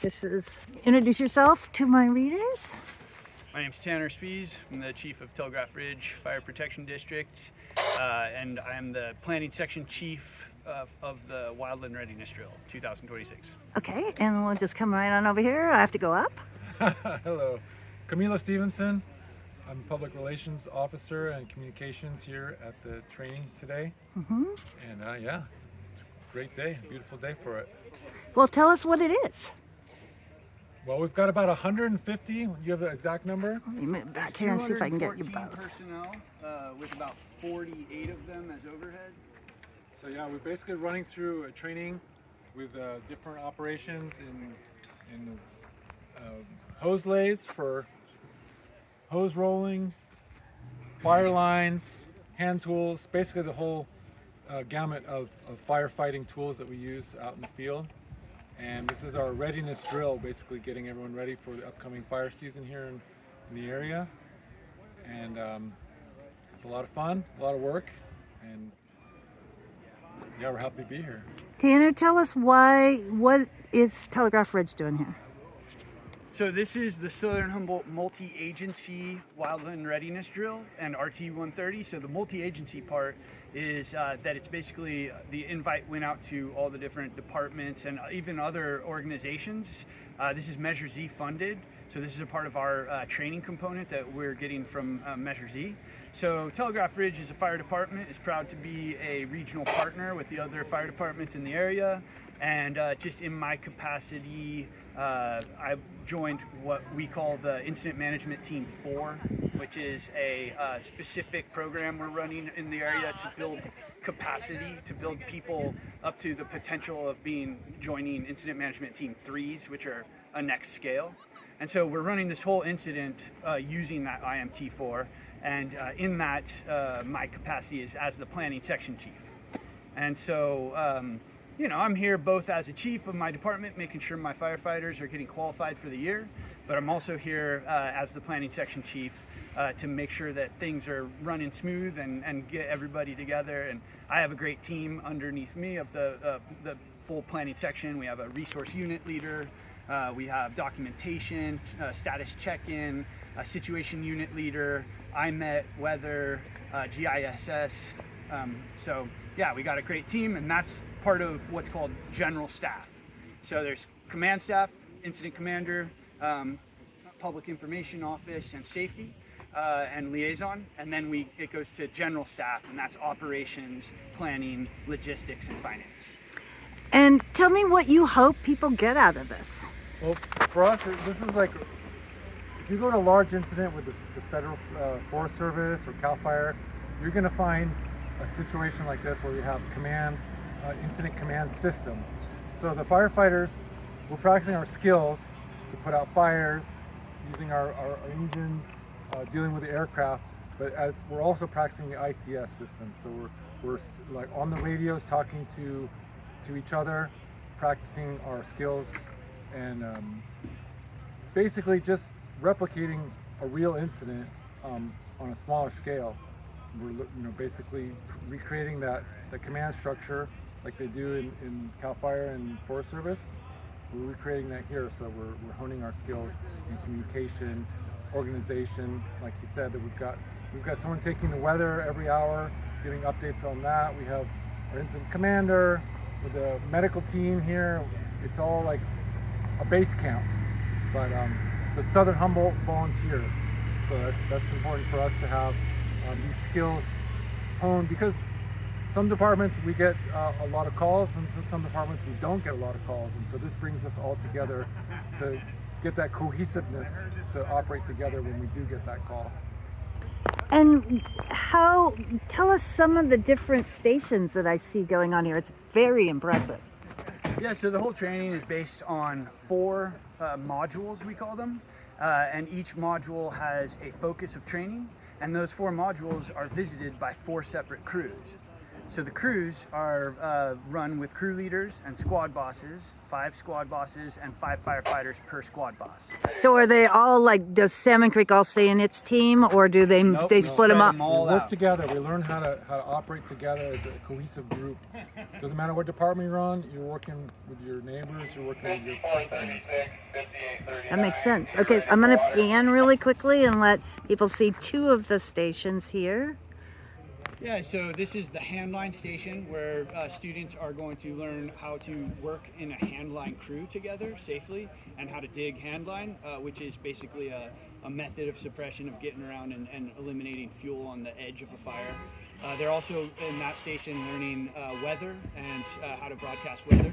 Introduce yourself to my readers. My name's Tanner Spies. I'm the Chief of Telegraph Ridge Fire Protection District, and I'm the Planning Section Chief of the Wildland Readiness Drill 2026. Okay, and we'll just come right on over here. I have to go up. Hello, Camila Stevenson. I'm Public Relations Officer and Communications here at the training today. And yeah, it's a great day, a beautiful day for it. Well, tell us what it is. Well, we've got about 150. You have the exact number? Let me move back here and see if I can get you both. Personnel, with about 48 of them as overhead. So yeah, we're basically running through a training with different operations in hose lays for hose rolling, fire lines, hand tools, basically the whole gamut of firefighting tools that we use out in the field. And this is our readiness drill, basically getting everyone ready for the upcoming fire season here in the area. And it's a lot of fun, a lot of work, and yeah, we're happy to be here. Tanner, tell us what is Telegraph Ridge doing here? So this is the Southern Humboldt Multi-Agency Wildland Readiness Drill and RT-130. So the multi-agency part is that it's basically the invite went out to all the different departments and even other organizations. This is Measure Z funded. So this is a part of our training component that we're getting from Measure Z. So Telegraph Ridge as a fire department is proud to be a regional partner with the other fire departments in the area. And just in my capacity, I joined what we call the Incident Management Team 4, which is a specific program we're running in the area to build capacity, to build people up to the potential of joining Incident Management Team 3s, which are a next scale. And so we're running this whole incident using that IMT4, and in that, my capacity is as the Planning Section Chief. And so, you know, I'm here both as a chief of my department, making sure my firefighters are getting qualified for the year, but I'm also here as the Planning Section Chief to make sure that things are running smooth and get everybody together. And I have a great team underneath me of the full planning section. We have a resource unit leader, we have documentation, status check-in, a situation unit leader, IMET, weather, GISS. So yeah, we got a great team, and that's part of what's called general staff. So there's command staff, incident commander, public information office, and safety, and liaison. And then it goes to general staff, and that's operations, planning, logistics, and finance. And tell me what you hope people get out of this. Well, for us, this is like, if you go to a large incident with the Federal Forest Service or CAL FIRE, you're going to find a situation like this where we have incident command system. So the firefighters, we're practicing our skills to put out fires, using our engines, dealing with the aircraft, but as we're also practicing the ICS system. So we're like on the radios talking to each other, practicing our skills, and basically just replicating a real incident on a smaller scale. We're basically recreating that command structure like they do in CAL FIRE and Forest Service. We're recreating that here, so we're honing our skills in communication, organization. Like he said, that we've got someone taking the weather every hour, giving updates on that. We have our incident commander with the medical team here. It's all like a base camp, but Southern Humboldt volunteer. So that's important for us to have these skills honed, because some departments we get a lot of calls, and some departments we don't get a lot of calls, and so this brings us all together to get that cohesiveness to operate together when we do get that call. And tell us some of the different stations that I see going on here. It's very impressive. Yeah, so the whole training is based on 4 modules, we call them, and each module has a focus of training, and those 4 modules are visited by 4 separate crews. So the crews are run with crew leaders and squad bosses, 5 squad bosses and 5 firefighters per squad boss. So are they all like, does Salmon Creek all stay in its team, or do they Nope, they we split them spread up? them all We work out. together. We learn how to operate together as a cohesive group. Doesn't matter what department you're on. You're working with your neighbors. You're working with your partners. That makes sense. Okay, I'm going to pan really quickly and let people see 2 of the stations here. Yeah, so this is the handline station where students are going to learn how to work in a handline crew together safely and how to dig handline, which is basically a method of suppression of getting around and eliminating fuel on the edge of a fire. They're also in that station learning weather and how to broadcast weather.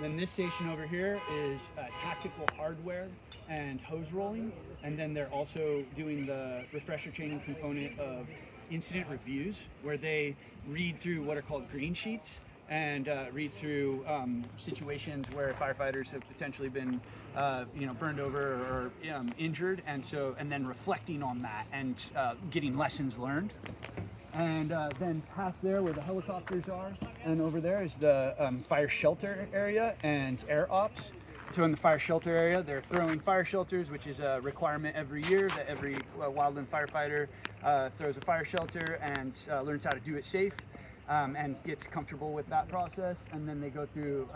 Then this station over here is tactical hardware and hose rolling, and then they're also doing the refresher training component of incident reviews, where they read through what are called green sheets and read through situations where firefighters have potentially been burned over or injured, and then reflecting on that and getting lessons learned. And then past there where the helicopters are, and over there is the fire shelter area and air ops. So in the fire shelter area, they're throwing fire shelters, which is a requirement every year that every wildland firefighter throws a fire shelter and learns how to do it safe and gets comfortable with that process. And then they go through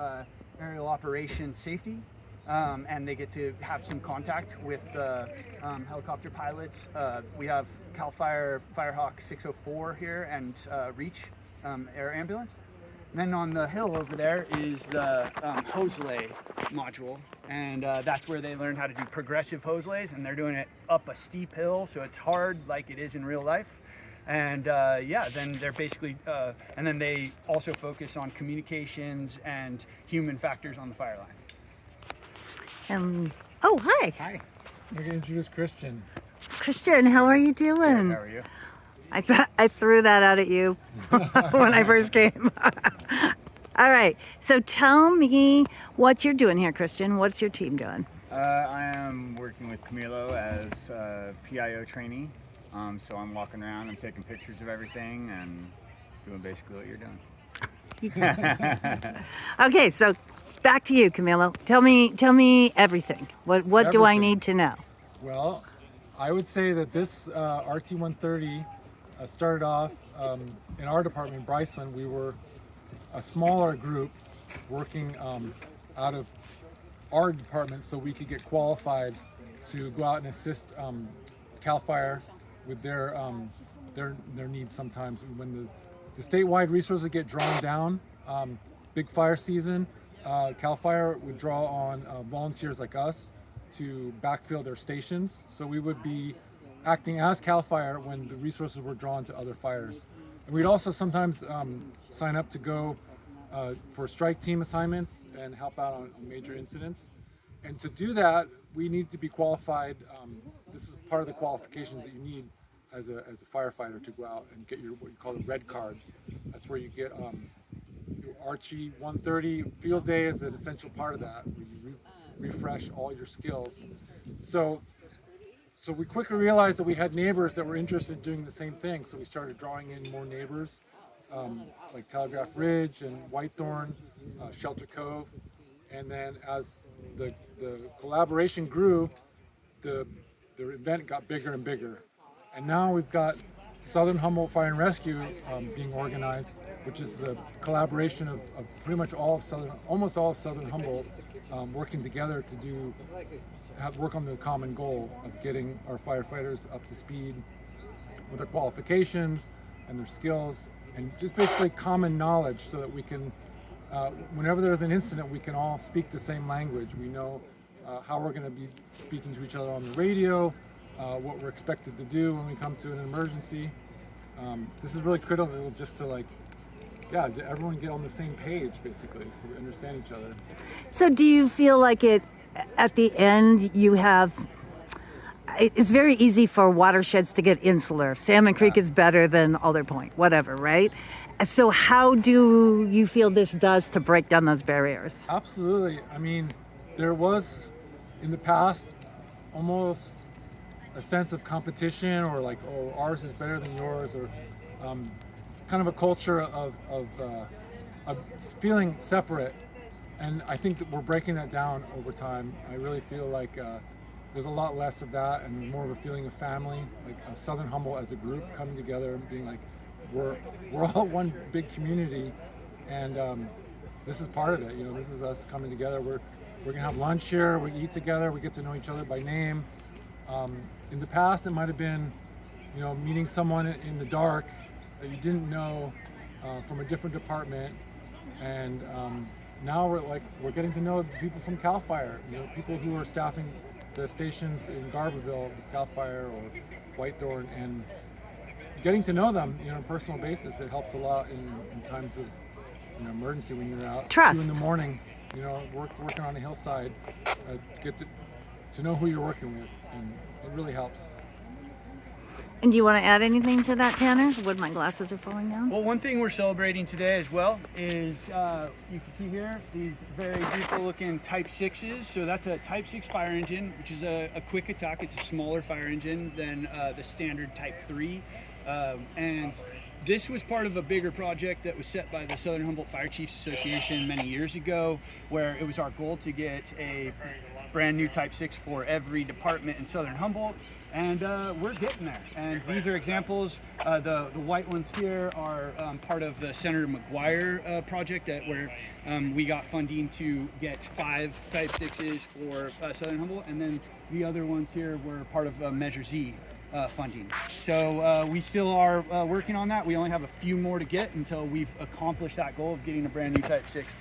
aerial operations safety. And they get to have some contact with helicopter pilots. We have CAL FIRE Firehawk 604 here and Reach air ambulance. And then on the hill over there is the hose lay module, and that's where they learn how to do progressive hose lays, and they're doing it up a steep hill, so it's hard like it is in real life. And then they're basically, and then they also focus on communications and human factors on the fire line. Oh, hi. Hi. I'm going to introduce Christian. Christian, how are you doing? How are you? I threw that out at you when I first came. All right. So tell me what you're doing here, Christian. What's your team doing? I am working with Camilo as a PIO trainee. So I'm walking around, I'm taking pictures of everything and doing basically what you're doing. Okay, so back to you, Camilo. Tell me everything. What do I Everything. need to know? Well, I would say that this RT-130 started off in our department, Bryceland. We were a smaller group working out of our department so we could get qualified to go out and assist CAL FIRE with their needs sometimes. When the statewide resources get drawn down, big fire season, CAL FIRE would draw on volunteers like us to backfill their stations. So we would be acting as CAL FIRE when the resources were drawn to other fires. And we'd also sometimes sign up to go for strike team assignments and help out on major incidents. And to do that, we need to be qualified. This is part of the qualifications that you need as a firefighter to go out and get your what you call a red card. That's where you get your RT-130 field day is an essential part of that, where you refresh all your skills. So we quickly realized that we had neighbors that were interested in doing the same thing. So we started drawing in more neighbors, like Telegraph Ridge and Whitethorn, Shelter Cove. And then as the collaboration grew, the event got bigger and bigger. And now we've got Southern Humboldt Fire and Rescue being organized, which is the collaboration of pretty much almost all of Southern Humboldt working together to work on the common goal of getting our firefighters up to speed with their qualifications and their skills, and just basically common knowledge so that we can, whenever there's an incident, we can all speak the same language. We know how we're going to be speaking to each other on the radio, what we're expected to do when we come to an emergency. This is really critical just to everyone get on the same page basically, so we understand each other. So do you feel like at the end it's very easy for watersheds to get insular. Salmon Creek is better than Alder Point, whatever, right? So how do you feel this does to break down those barriers? Absolutely. I mean, there was in the past almost a sense of competition, or like, oh, ours is better than yours, or kind of a culture of feeling separate, and I think that we're breaking that down over time. I really feel like there's a lot less of that and more of a feeling of family, like Southern Humboldt as a group coming together and being like, we're all one big community, and this is part of it. You know, this is us coming together. We're gonna have lunch here. We eat together. We get to know each other by name. In the past, it might have been, you know, meeting someone in the dark that you didn't know from a different department, and now we're getting to know people from CAL FIRE. You know, people who are staffing the stations in Garberville, CAL FIRE or Whitethorn, and getting to know them, you know, on a personal basis. It helps a lot in times of, you know, emergency when you're out Trust. 2 in the morning, you know, working on a hillside, to get to know who you're working with, and it really helps. And do you want to add anything to that, Tanner? When my glasses are falling down? Well, one thing we're celebrating today as well is you can see here these very beautiful looking Type 6s. So that's a Type 6 fire engine, which is a quick attack. It's a smaller fire engine than the standard Type 3. And this was part of a bigger project that was set by the Southern Humboldt Fire Chiefs Association many years ago, where it was our goal to get a brand new Type 6 for every department in Southern Humboldt. And we're getting there. And these are examples. The white ones here are part of the Senator McGuire project where we got funding to get 5 Type 6s for Southern Humboldt. And then the other ones here were part of Measure Z funding. So we still are working on that. We only have a few more to get until we've accomplished that goal of getting a brand new Type 6.